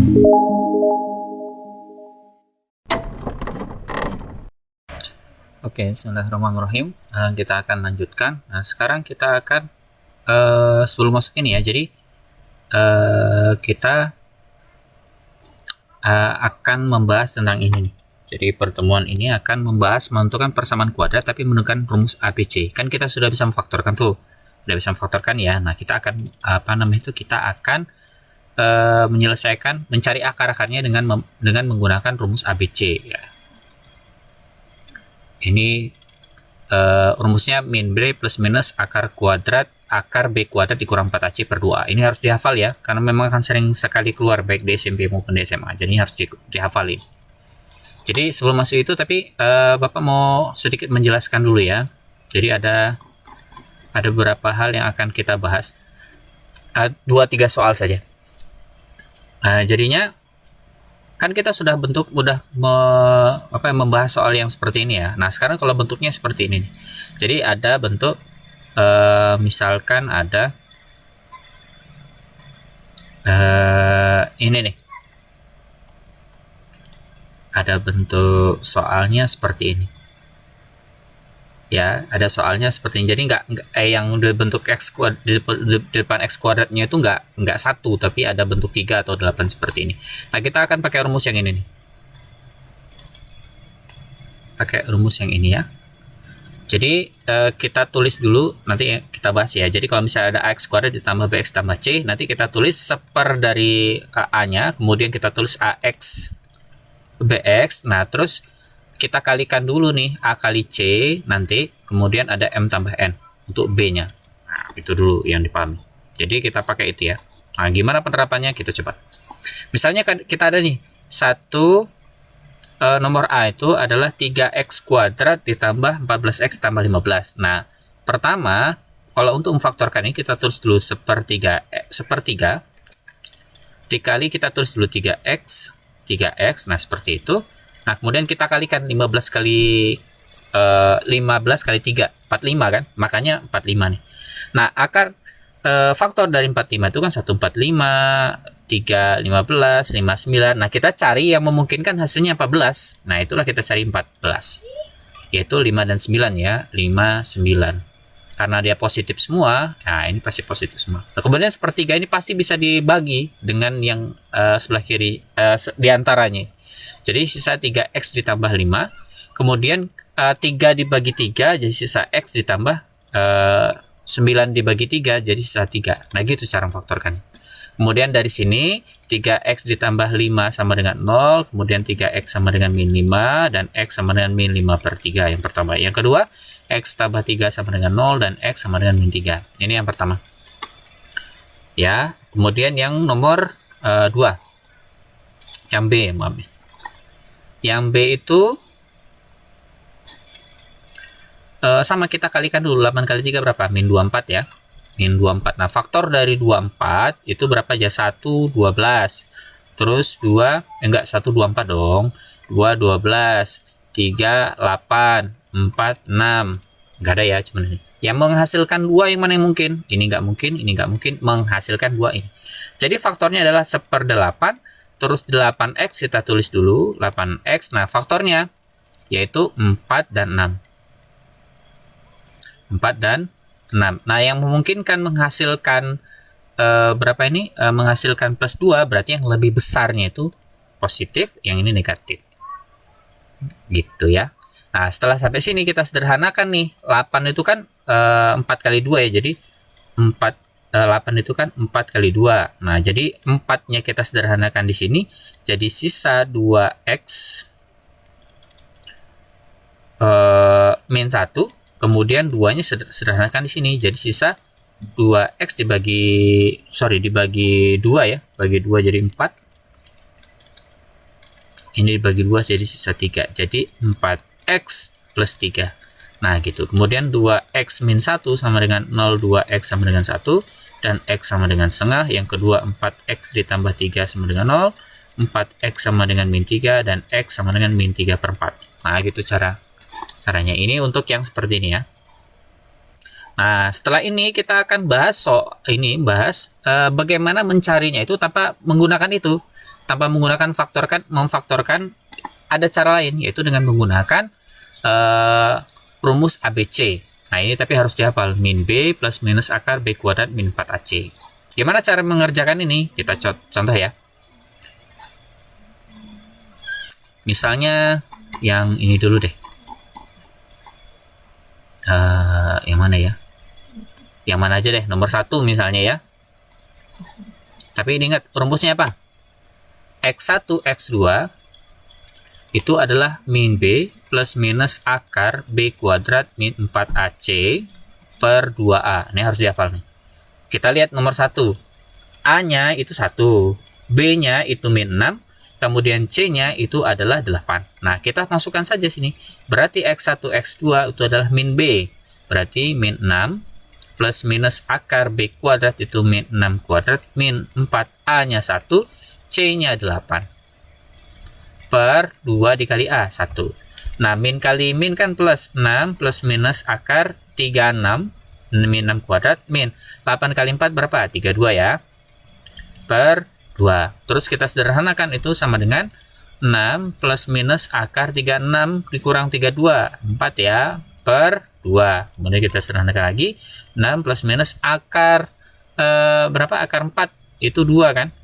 Oke, bismillahirrahmanirrahim. Kita akan lanjutkan. Nah, sekarang kita akan sebelum masuk ini ya. Jadi kita akan membahas tentang ini nih. Jadi pertemuan ini akan membahas menentukan persamaan kuadrat tapi menggunakan rumus ABC. Kan kita sudah bisa memfaktorkan tuh. Sudah bisa memfaktorkan ya. Nah, kita akan kita akan mencari akar-akarnya dengan menggunakan rumus ABC ya. Ini rumusnya min B plus minus akar B kuadrat dikurang 4AC per 2. Ini harus dihafal ya, karena memang akan sering sekali keluar baik di SMP maupun di SMA. Jadi harus dihafalin. Jadi sebelum masuk itu, tapi Bapak mau sedikit menjelaskan dulu ya. Jadi ada beberapa hal yang akan kita bahas. 2-3 soal saja. Jadinya kan kita sudah membahas soal yang seperti ini ya. Nah, sekarang kalau bentuknya seperti ini nih. Jadi ada bentuk misalkan ada ini nih. Ada bentuk soalnya seperti ini. Ya, ada soalnya seperti ini. Jadi yang bentuk x kuadrat di depan x kuadratnya itu nggak 1, tapi ada bentuk 3 atau 8 seperti ini. Nah, kita akan pakai rumus yang ini nih. Pakai rumus yang ini ya. Jadi kita tulis dulu, nanti kita bahas ya. Jadi kalau misalnya ada ax kuadrat ditambah bx tambah c, nanti kita tulis seper dari a-nya, kemudian kita tulis ax bx. Nah, terus kita kalikan dulu nih a kali c, nanti kemudian ada m tambah n untuk b-nya. Nah, itu dulu yang dipahami. Jadi kita pakai itu ya. Nah, gimana penerapannya? Kita coba. Misalnya kita ada nih nomor A itu adalah 3x kuadrat ditambah 14x tambah 15. Nah, pertama, kalau untuk memfaktorkan ini kita tulis dulu sepertiga dikali kita tulis dulu 3x. Nah, seperti itu. Nah, kemudian kita kalikan 15 kali 3, 45 kan? Makanya 45 nih. Nah, akar faktor dari 45 itu kan 145, 3, 15, 59. Nah, kita cari yang memungkinkan hasilnya 14. Nah, itulah kita cari 14. Yaitu 5 dan 9 ya. 5, 9. Karena dia positif semua, nah ini pasti positif semua. Nah, kemudian sepertiga ini pasti bisa dibagi dengan yang sebelah kiri diantaranya. Jadi sisa 3x ditambah 5. Kemudian 3 dibagi 3 jadi sisa x ditambah 9 dibagi 3 jadi sisa 3. Nah, gitu cara memfaktorkannya. Kemudian dari sini 3x ditambah 5 sama dengan 0, kemudian 3x sama dengan min 5, dan x sama dengan min 5 per 3 yang pertama. Yang kedua, x tambah 3 sama dengan 0, dan x sama dengan min 3. Ini yang pertama. Ya, kemudian yang nomor 2. Yang B, maaf. Yang B itu sama kita kalikan dulu. 8 kali 3 berapa? Min 24 ya. Min 24. Nah, faktor dari 24 itu berapa aja? 1, 12. Terus 2, 1, 24 dong. 2, 12. 3, 8. 4, 6. Nggak ada ya, cuman ini. Yang menghasilkan 2 yang mana yang mungkin? Ini nggak mungkin, ini nggak mungkin. Menghasilkan 2 ini. Jadi faktornya adalah 1/8. Terus 8x kita tulis dulu. 8x. Nah, faktornya yaitu 4 dan 6. 4 dan 6. Nah, yang memungkinkan menghasilkan berapa ini? Menghasilkan plus 2, berarti yang lebih besarnya itu positif, yang ini negatif. Gitu ya. Nah, setelah sampai sini kita sederhanakan nih. 8 itu kan 4 kali 2 ya. Jadi 8 itu kan 4 kali 2. Nah, jadi 4-nya kita sederhanakan di sini. Jadi sisa 2x min 1. Kemudian 2-nya sederhanakan di sini. Jadi sisa 2x dibagi 2 ya. Bagi 2 jadi 4. Ini dibagi 2 jadi sisa 3. Jadi 4x plus 3. Nah, gitu. Kemudian 2x min 1 sama dengan 0, 2x sama dengan 1. Dan x sama dengan setengah. Yang kedua 4x ditambah 3 sama dengan 0. 4x sama dengan min 3. Dan x sama dengan min 3 per 4. Nah, gitu caranya. Ini untuk yang seperti ini ya. Nah, setelah ini kita akan bahas bagaimana mencarinya itu tanpa menggunakan itu. tanpa menggunakan memfaktorkan ada cara lain, yaitu dengan menggunakan rumus ABC. Nah, ini tapi harus dihafal, min B plus minus akar B kuadrat min 4AC. Gimana cara mengerjakan ini? Kita contoh ya. Misalnya yang ini dulu deh. Yang mana ya? Yang mana aja deh, nomor 1 misalnya ya. Tapi ini ingat, rumusnya apa? X1, X2 itu adalah min B plus minus akar B kuadrat min 4AC per 2A. Ini harus dihafal nih. Kita lihat nomor 1. A-nya itu 1, B-nya itu min 6, kemudian C-nya itu adalah 8. Nah, kita masukkan saja sini. Berarti X1, X2 itu adalah min B. Berarti min 6 plus minus akar B kuadrat itu min 6 kuadrat min 4A-nya 1, C-nya 8. Per 2 dikali A, 1. Nah, min kali min kan plus 6 plus minus akar 36 min 6 kuadrat min 8 kali 4 berapa? 32 ya. Per 2. Terus kita sederhanakan, itu sama dengan 6 plus minus akar 36 dikurang 32, 4 ya, per 2. Kemudian kita sederhanakan lagi, 6 plus minus akar berapa? Akar 4 itu 2 kan?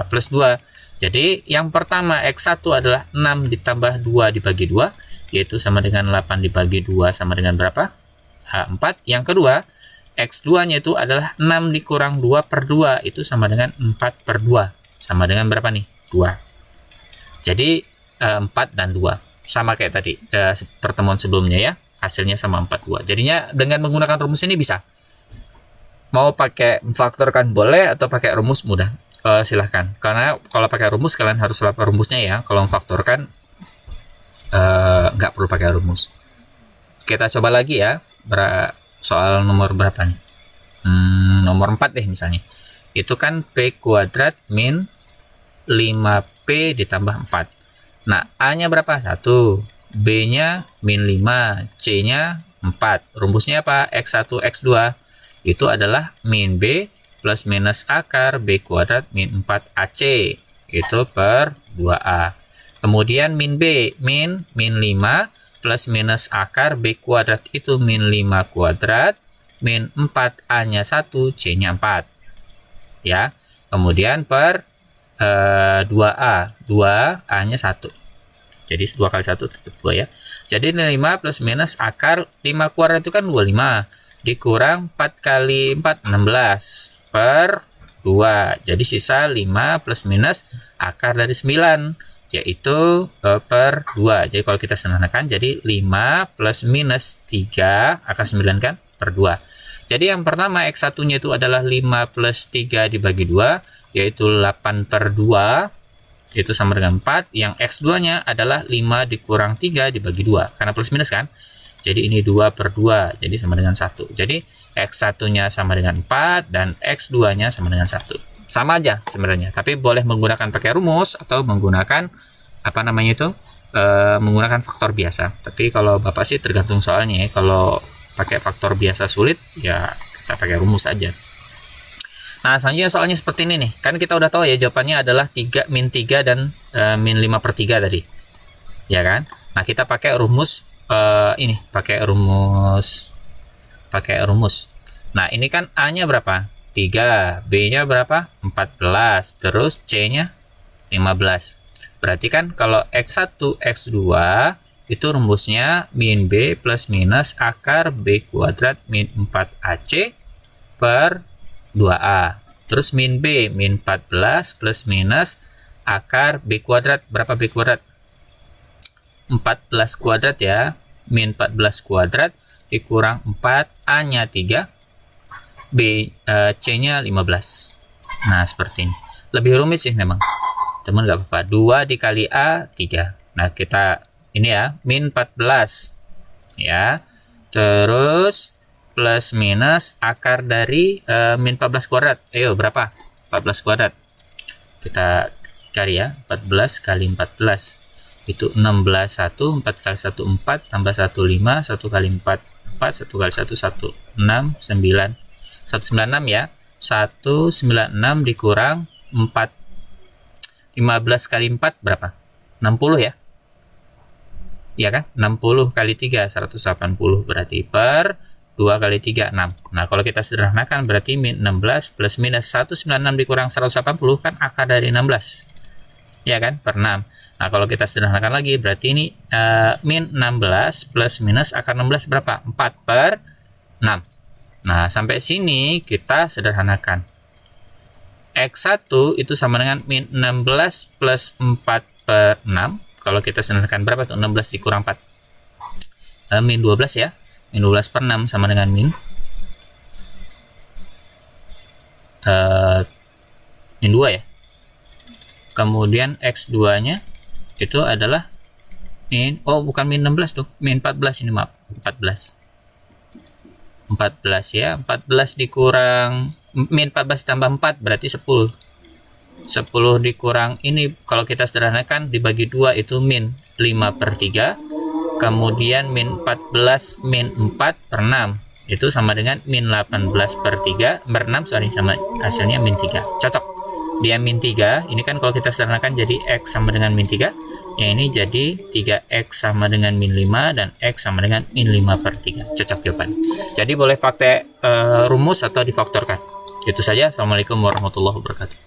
Plus 2. Jadi yang pertama X1 adalah 6 ditambah 2 dibagi 2, yaitu sama dengan 8 dibagi 2 sama dengan berapa? 4. Yang kedua, X2-nya itu adalah 6 dikurang 2 per 2, itu sama dengan 4 per 2. Sama dengan berapa nih? 2. Jadi 4 dan 2. Sama kayak tadi pertemuan sebelumnya ya. Hasilnya sama 4, 2. Jadinya dengan menggunakan rumus ini bisa. Mau pakai memfaktorkan boleh atau pakai rumus mudah. Silahkan, karena kalau pakai rumus kalian harus hafal rumusnya ya. Kalau memfaktorkan nggak perlu pakai rumus. Kita coba lagi ya, soal nomor berapa nih? Nomor 4 deh misalnya. Itu kan P kuadrat min 5P ditambah 4. Nah, A-nya berapa? 1, B-nya min 5, C-nya 4. Rumusnya apa? X1, X2 itu adalah min B plus minus akar B kuadrat min 4AC itu per 2A. Kemudian min B, min 5 plus minus akar B kuadrat itu min 5 kuadrat min 4A-nya 1, C-nya 4. Ya. Kemudian per 2A, 2A-nya 1. Jadi 2 kali 1 tetap 2 ya. Jadi 5 plus minus akar 5 kuadrat itu kan 25 dikurang 4 kali 4, 16 per 2. Jadi sisa 5 plus minus akar dari 9, yaitu per 2. Jadi kalau kita sederhanakan, jadi 5 plus minus 3 akar 9 kan per 2. Jadi yang pertama X1-nya itu adalah 5 plus 3 dibagi 2, yaitu 8 per 2, itu sama dengan 4. Yang X2-nya adalah 5 dikurang 3 dibagi 2, karena plus minus kan. Jadi ini 2 per 2, jadi sama dengan 1. Jadi X1-nya sama dengan 4 dan X2-nya sama dengan 1. Sama aja sebenarnya, tapi boleh menggunakan pakai rumus atau menggunakan apa namanya itu? Menggunakan faktor biasa. Tapi kalau Bapak sih tergantung soalnya ya. Kalau pakai faktor biasa sulit, ya kita pakai rumus aja. Nah, selanjutnya soalnya seperti ini nih. Kan kita udah tahu ya jawabannya adalah 3, min 3 dan min 5 per 3 tadi. Ya kan? Nah, kita pakai rumus ini, pakai rumus. Nah, ini kan A-nya berapa? 3, B-nya berapa? 14, terus C-nya 15. Berarti kan kalau X1, X2 itu rumusnya min B plus minus akar B kuadrat min 4AC per 2A. Terus min B, min 14 plus minus akar B kuadrat. Berapa B kuadrat? 14 kuadrat ya. Min 14 kuadrat dikurang 4, A-nya 3, C-nya 15. Nah, seperti ini. Lebih rumit sih memang. Teman nggak apa-apa. 2 dikali A, 3. Nah, kita ini ya, min 14. Ya. Terus plus minus akar dari min 14 kuadrat. Ayo, berapa? 14 kuadrat. Kita cari ya. 14 kali 14. Itu 16, 1, 4 kali 1, 4, tambah 1, 5, 1 kali 4, 4, 1 kali 1, 1, 6, 9, 196 ya. 196 dikurang 4. 15 kali 4 berapa? 60 ya? Iya kan? 60 kali 3, 180. Berarti per 2 kali 3, 6. Nah, kalau kita sederhanakan berarti min 16 plus minus 196 dikurang 180 kan akar dari 16. Ya kan? Per 6. Nah, kalau kita sederhanakan lagi berarti ini min 16 plus minus akar 16 berapa? 4 per 6. Nah, sampai sini kita sederhanakan. X1 itu sama dengan min 16 plus 4 per 6. Kalau kita sederhanakan berapa tuh? 16 dikurang 4. Min 12 ya. Min 12 per 6 sama dengan min 2 ya. Kemudian X2-nya itu adalah min, bukan min 16 tuh, min 14 ini, maaf. 14 ya. 14 dikurang min 14 tambah 4 berarti 10. 10 dikurang ini kalau kita sederhanakan dibagi 2 itu min 5 per 3. Kemudian min 14 min 4 per 6 itu sama dengan min 18 per 3 per 6, sama hasilnya min 3. Cocok. Dia min 3, ini kan kalau kita sederhanakan jadi X sama dengan min 3. Yang ini jadi 3X sama dengan min 5 dan X sama dengan min 5 per 3. Cocok jawaban. Jadi boleh pakai rumus atau difaktorkan. Itu saja. Assalamualaikum warahmatullahi wabarakatuh.